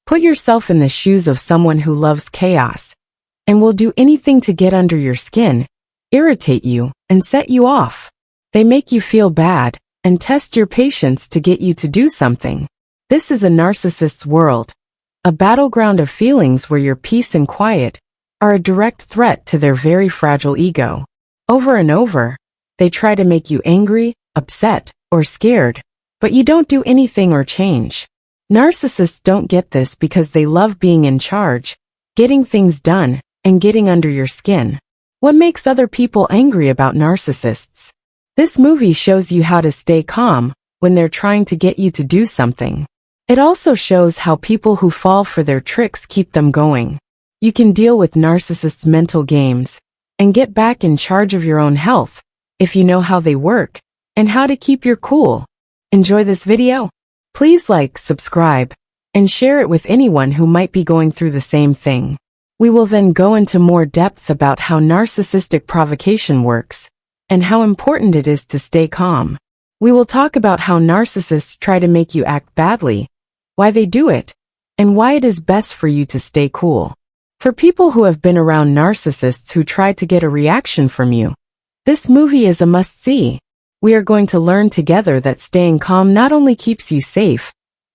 Put yourself in the shoes of someone who loves chaos and will do anything to get under your skin, irritate you, and set you off. They make you feel bad and test your patience to get you to do something. This is a narcissist's world, a battleground of feelings where your peace and quiet are a direct threat to their very fragile ego. Over and over, they try to make you angry, upset, or scared, but you don't do anything or change. Narcissists don't get this because they love being in charge, getting things done, and getting under your skin. What makes other people angry about narcissists? This movie shows you how to stay calm when they're trying to get you to do something. It also shows how people who fall for their tricks keep them going. You can deal with narcissists' mental games and get back in charge of your own health if you know how they work and how to keep your cool. Enjoy this video? Please like, subscribe, and share it with anyone who might be going through the same thing. We will then go into more depth about how narcissistic provocation works and how important it is to stay calm. We will talk about how narcissists try to make you act badly, why they do it, and why it is best for you to stay cool. For people who have been around narcissists who try to get a reaction from you, this movie is a must-see. We are going to learn together that staying calm not only keeps you safe,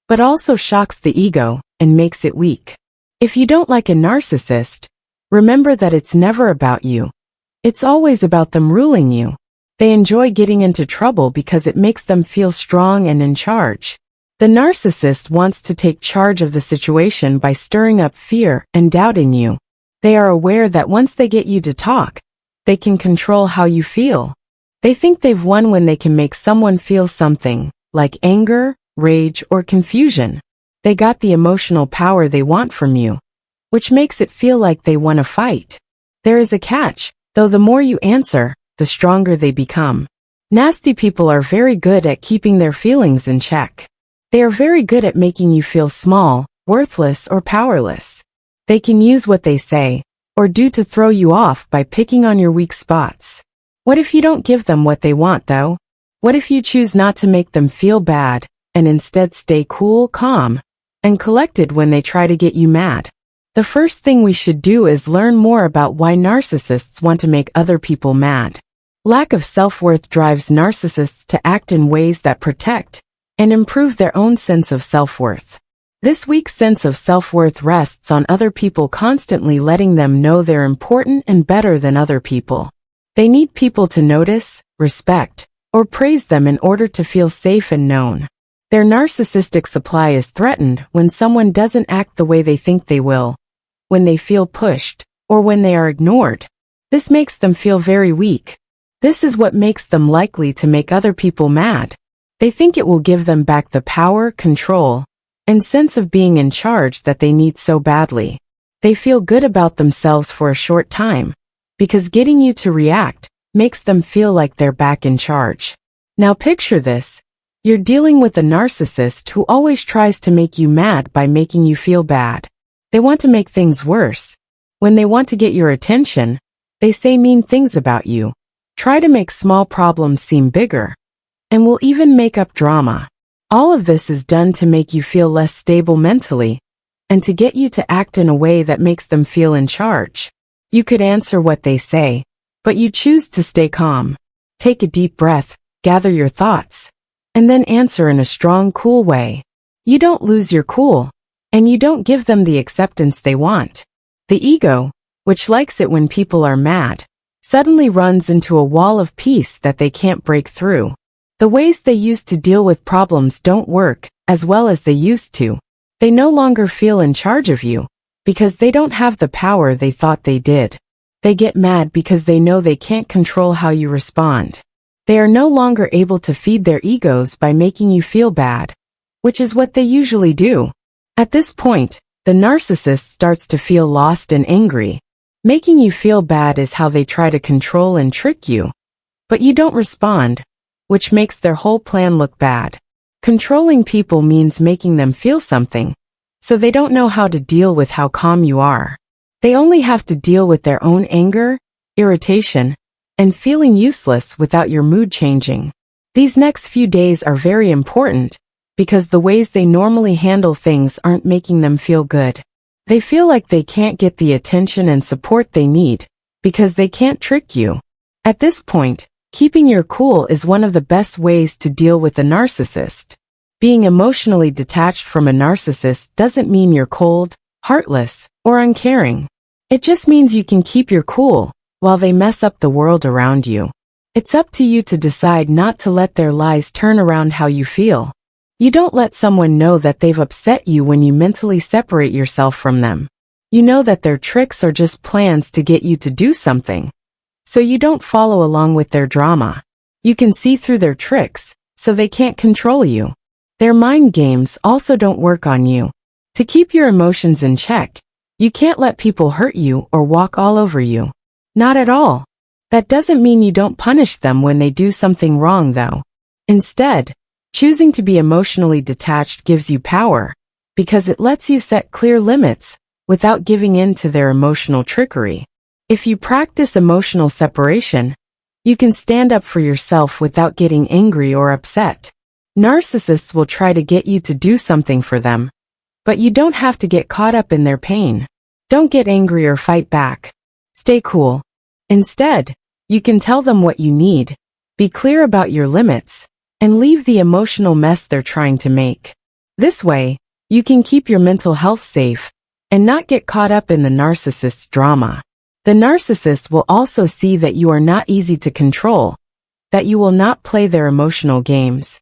but also shocks the ego and makes it weak. If you don't like a narcissist, remember that it's never about you. It's always about them ruling you. They enjoy getting into trouble because it makes them feel strong and in charge. The narcissist wants to take charge of the situation by stirring up fear and doubting you. They are aware that once they get you to talk, they can control how you feel. They think they've won when they can make someone feel something, like anger, rage, or confusion. They got the emotional power they want from you, which makes it feel like they won a fight. There is a catch, though the more you answer, the stronger they become. Nasty people are very good at keeping their feelings in check. They are very good at making you feel small, worthless, or powerless. They can use what they say or do to throw you off by picking on your weak spots. What if you don't give them what they want, though? What if you choose not to make them feel bad and instead stay cool, calm, and collected when they try to get you mad? The first thing we should do is learn more about why narcissists want to make other people mad. Lack of self-worth drives narcissists to act in ways that protect and improve their own sense of self-worth. This weak sense of self-worth rests on other people constantly letting them know they're important and better than other people. They need people to notice, respect, or praise them in order to feel safe and known. Their narcissistic supply is threatened when someone doesn't act the way they think they will, when they feel pushed, or when they are ignored. This makes them feel very weak. This is what makes them likely to make other people mad. They think it will give them back the power, control, and sense of being in charge that they need so badly. They feel good about themselves for a short time, because getting you to react makes them feel like they're back in charge. Now picture this. You're dealing with a narcissist who always tries to make you mad by making you feel bad. They want to make things worse. When they want to get your attention, they say mean things about you, try to make small problems seem bigger, and will even make up drama. All of this is done to make you feel less stable mentally, and to get you to act in a way that makes them feel in charge. You could answer what they say, but you choose to stay calm. Take a deep breath, gather your thoughts, and then answer in a strong, cool way. You don't lose your cool, and you don't give them the acceptance they want. The ego, which likes it when people are mad, suddenly runs into a wall of peace that they can't break through. The ways they used to deal with problems don't work as well as they used to. They no longer feel in charge of you, because they don't have the power they thought they did. They get mad because they know they can't control how you respond. They are no longer able to feed their egos by making you feel bad, which is what they usually do. At this point, the narcissist starts to feel lost and angry. Making you feel bad is how they try to control and trick you. But you don't respond, which makes their whole plan look bad. Controlling people means making them feel something, so they don't know how to deal with how calm you are. They only have to deal with their own anger, irritation, and feeling useless without your mood changing. These next few days are very important, because the ways they normally handle things aren't making them feel good. They feel like they can't get the attention and support they need, because they can't trick you. At this point, keeping your cool is one of the best ways to deal with a narcissist. Being emotionally detached from a narcissist doesn't mean you're cold, heartless, or uncaring. It just means you can keep your cool while they mess up the world around you. It's up to you to decide not to let their lies turn around how you feel. You don't let someone know that they've upset you when you mentally separate yourself from them. You know that their tricks are just plans to get you to do something, so you don't follow along with their drama. You can see through their tricks, so they can't control you. Their mind games also don't work on you. To keep your emotions in check, you can't let people hurt you or walk all over you. Not at all. That doesn't mean you don't punish them when they do something wrong, though. Instead, choosing to be emotionally detached gives you power, because it lets you set clear limits without giving in to their emotional trickery. If you practice emotional separation, you can stand up for yourself without getting angry or upset. Narcissists will try to get you to do something for them, but you don't have to get caught up in their pain. Don't get angry or fight back. Stay cool. Instead, you can tell them what you need, be clear about your limits, and leave the emotional mess they're trying to make. This way, you can keep your mental health safe and not get caught up in the narcissist's drama. The narcissist will also see that you are not easy to control, that you will not play their emotional games,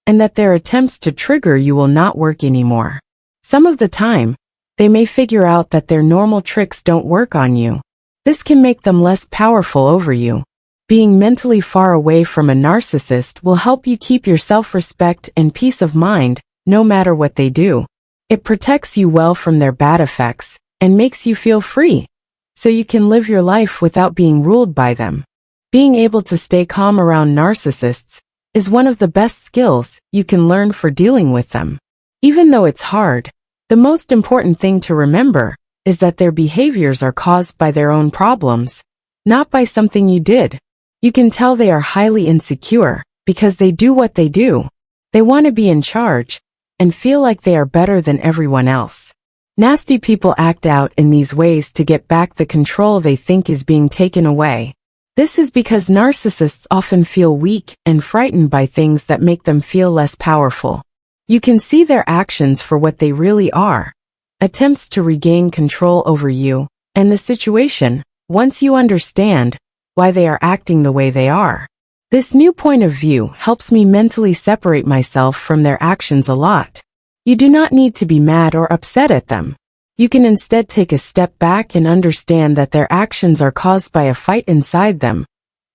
and that their attempts to trigger you will not work anymore. Some of the time, they may figure out that their normal tricks don't work on you. This can make them less powerful over you. Being mentally far away from a narcissist will help you keep your self-respect and peace of mind, no matter what they do. It protects you well from their bad effects and makes you feel free, so you can live your life without being ruled by them. Being able to stay calm around narcissists is one of the best skills you can learn for dealing with them. Even though it's hard, the most important thing to remember is that their behaviors are caused by their own problems, not by something you did. You can tell they are highly insecure because they do what they do. They want to be in charge and feel like they are better than everyone else. Nasty people act out in these ways to get back the control they think is being taken away. This is because narcissists often feel weak and frightened by things that make them feel less powerful. You can see their actions for what they really are: attempts to regain control over you and the situation. Once you understand why they are acting the way they are, this new point of view helps me mentally separate myself from their actions a lot. You do not need to be mad or upset at them. You can instead take a step back and understand that their actions are caused by a fight inside them,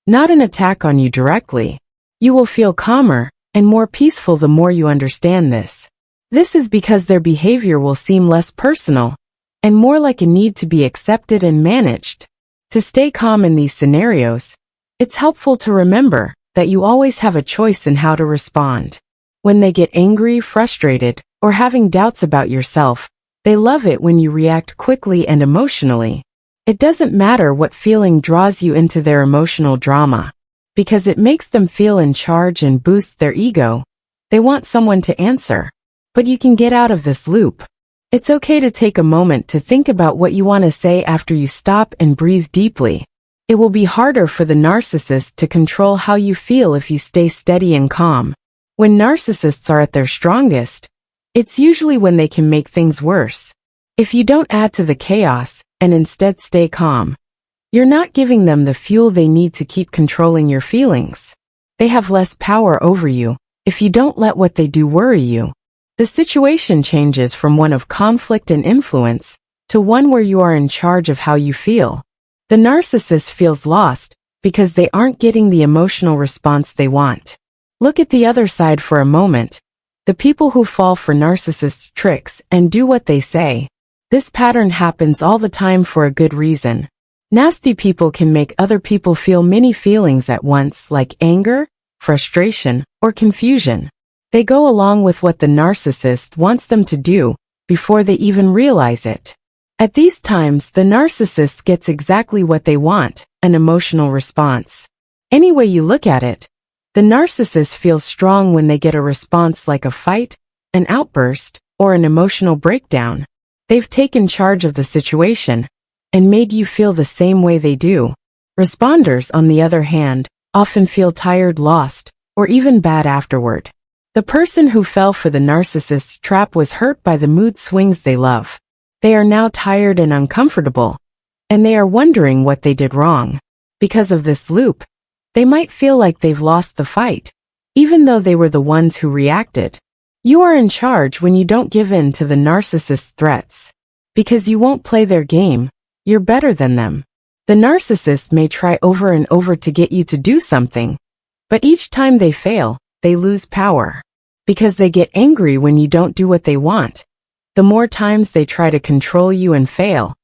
not an attack on you directly. You will feel calmer and more peaceful the more you understand this. This is because their behavior will seem less personal and more like a need to be accepted and managed. To stay calm in these scenarios, it's helpful to remember that you always have a choice in how to respond. When they get angry, frustrated, or having doubts about yourself, they love it when you react quickly and emotionally. It doesn't matter what feeling draws you into their emotional drama, because it makes them feel in charge and boosts their ego. They want someone to answer. But you can get out of this loop. It's okay to take a moment to think about what you want to say after you stop and breathe deeply. It will be harder for the narcissist to control how you feel if you stay steady and calm. When narcissists are at their strongest, it's usually when they can make things worse. If you don't add to the chaos and instead stay calm, you're not giving them the fuel they need to keep controlling your feelings. They have less power over you if you don't let what they do worry you. The situation changes from one of conflict and influence to one where you are in charge of how you feel. The narcissist feels lost because they aren't getting the emotional response they want. Look at the other side for a moment. The people who fall for narcissist tricks and do what they say. This pattern happens all the time for a good reason. Nasty people can make other people feel many feelings at once, like anger, frustration, or confusion. They go along with what the narcissist wants them to do before they even realize it. At these times, the narcissist gets exactly what they want, an emotional response. Any way you look at it, the narcissist feels strong when they get a response like a fight, an outburst, or an emotional breakdown. They've taken charge of the situation and made you feel the same way they do. Responders, on the other hand, often feel tired, lost, or even bad afterward. The person who fell for the narcissist's trap was hurt by the mood swings they love. They are now tired and uncomfortable, and they are wondering what they did wrong. Because of this loop, they might feel like they've lost the fight, even though they were the ones who reacted. You are in charge when you don't give in to the narcissist's threats. Because you won't play their game, you're better than them. The narcissist may try over and over to get you to do something, but each time they fail, they lose power. Because they get angry when you don't do what they want. The more times they try to control you and fail,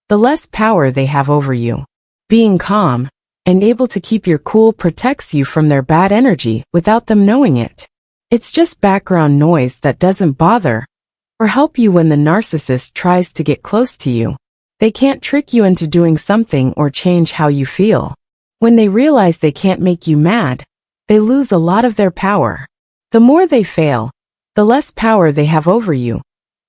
the less power they have over you. Being calm and able to keep your cool protects you from their bad energy without them knowing it. It's just background noise that doesn't bother or help you when the narcissist tries to get close to you. They can't trick you into doing something or change how you feel. When they realize they can't make you mad, they lose a lot of their power. The more they fail, the less power they have over you,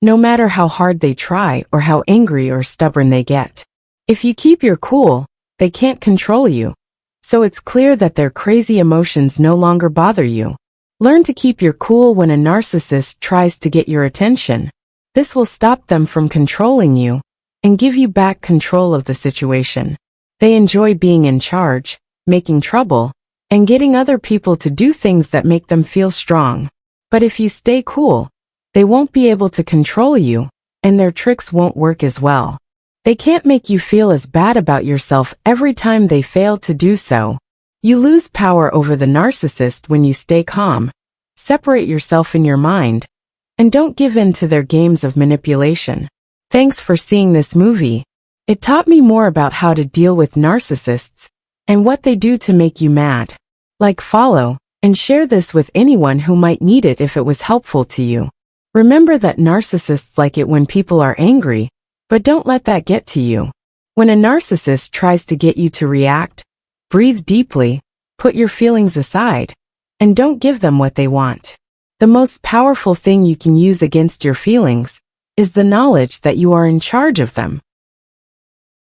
no matter how hard they try or how angry or stubborn they get. If you keep your cool, they can't control you. So it's clear that their crazy emotions no longer bother you. Learn to keep your cool when a narcissist tries to get your attention. This will stop them from controlling you and give you back control of the situation. They enjoy being in charge, making trouble, and getting other people to do things that make them feel strong. But if you stay cool, they won't be able to control you, and their tricks won't work as well. They can't make you feel as bad about yourself every time they fail to do so. You lose power over the narcissist when you stay calm, separate yourself in your mind, and don't give in to their games of manipulation. Thanks for seeing this movie. It taught me more about how to deal with narcissists and what they do to make you mad. Like, follow, and share this with anyone who might need it if it was helpful to you. Remember that narcissists like it when people are angry, but don't let that get to you. When a narcissist tries to get you to react, breathe deeply, put your feelings aside, and don't give them what they want. The most powerful thing you can use against your feelings is the knowledge that you are in charge of them.